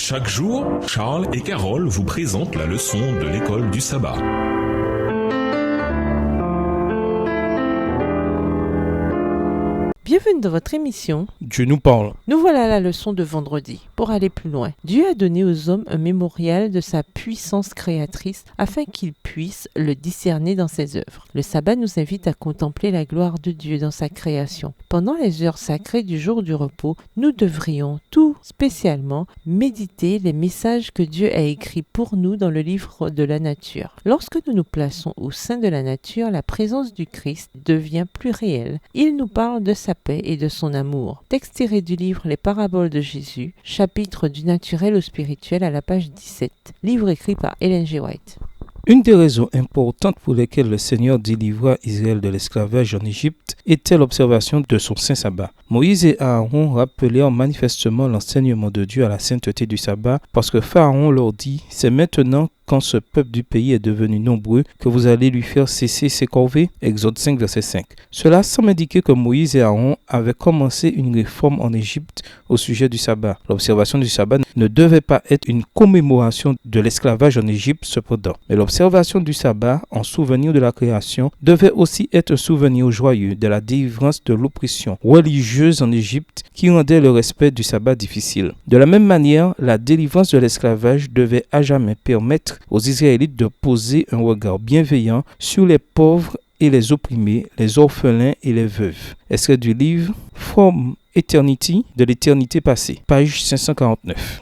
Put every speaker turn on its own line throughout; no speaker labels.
Chaque jour, Charles et Carole vous présentent la leçon de l'école du sabbat.
Bienvenue dans votre émission.
Dieu nous parle.
Nous voilà à la leçon de vendredi. Pour aller plus loin, Dieu a donné aux hommes un mémorial de sa puissance créatrice afin qu'ils puissent le discerner dans ses œuvres. Le sabbat nous invite à contempler la gloire de Dieu dans sa création. Pendant les heures sacrées du jour du repos, nous devrions tout spécialement méditer les messages que Dieu a écrits pour nous dans le livre de la nature. Lorsque nous nous plaçons au sein de la nature, la présence du Christ devient plus réelle. Il nous parle de sa paix et de son amour. Texte tiré du livre Les Paraboles de Jésus, chapitre du naturel au spirituel à la page 17, livre écrit par Ellen G. White.
Une des raisons importantes pour lesquelles le Seigneur délivra Israël de l'esclavage en Égypte était l'observation de son saint sabbat. Moïse et Aaron rappelèrent manifestement l'enseignement de Dieu à la sainteté du sabbat parce que Pharaon leur dit « C'est maintenant quand ce peuple du pays est devenu nombreux que vous allez lui faire cesser ses corvées » Exode 5, verset 5. Cela semble indiquer que Moïse et Aaron avaient commencé une réforme en Égypte au sujet du sabbat. L'observation du sabbat ne devait pas être une commémoration de l'esclavage en Égypte cependant. Mais l'observation du sabbat en souvenir de la création devait aussi être un souvenir joyeux de la délivrance de l'oppression religieuse en Égypte qui rendait le respect du sabbat difficile. De la même manière, la délivrance de l'esclavage devait à jamais permettre aux Israélites de poser un regard bienveillant sur les pauvres et les opprimés, les orphelins et les veuves. Extrait du livre From Eternity, de l'éternité passée, page 549.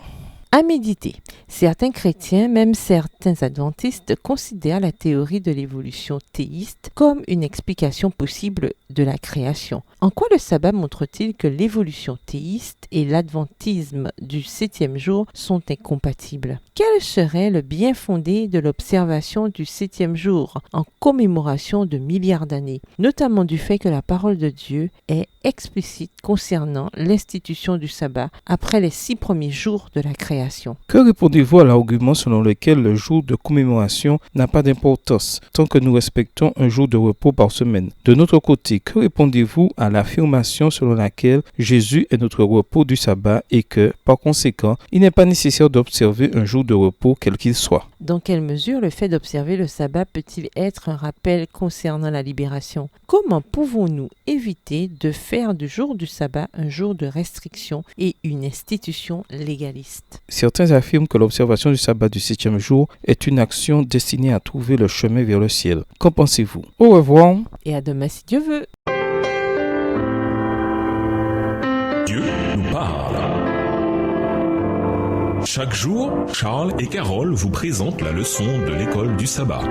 À méditer. Certains chrétiens, même certains adventistes, considèrent la théorie de l'évolution théiste comme une explication possible de la création. En quoi le sabbat montre-t-il que l'évolution théiste et l'adventisme du 7e jour sont incompatibles? Quel serait le bien fondé de l'observation du 7e jour en commémoration de milliards d'années, notamment du fait que la parole de Dieu est explicite concernant l'institution du sabbat après les 6 premiers jours de la création?
Que répondez-vous à l'argument selon lequel le jour de commémoration n'a pas d'importance tant que nous respectons un jour de repos par semaine? De notre côté, que répondez-vous à l'affirmation selon laquelle Jésus est notre repos du sabbat et que, par conséquent, il n'est pas nécessaire d'observer un jour de repos quel qu'il soit?
Dans quelle mesure le fait d'observer le sabbat peut-il être un rappel concernant la libération? Comment pouvons-nous éviter de faire du jour du sabbat un jour de restriction et une institution légaliste?
Certains affirment que l'observation du sabbat du 7e jour est une action destinée à trouver le chemin vers le ciel. Qu'en pensez-vous? Au revoir.
Et à demain si Dieu veut.
Dieu nous parle. Chaque jour, Charles et Carole vous présentent la leçon de l'école du sabbat.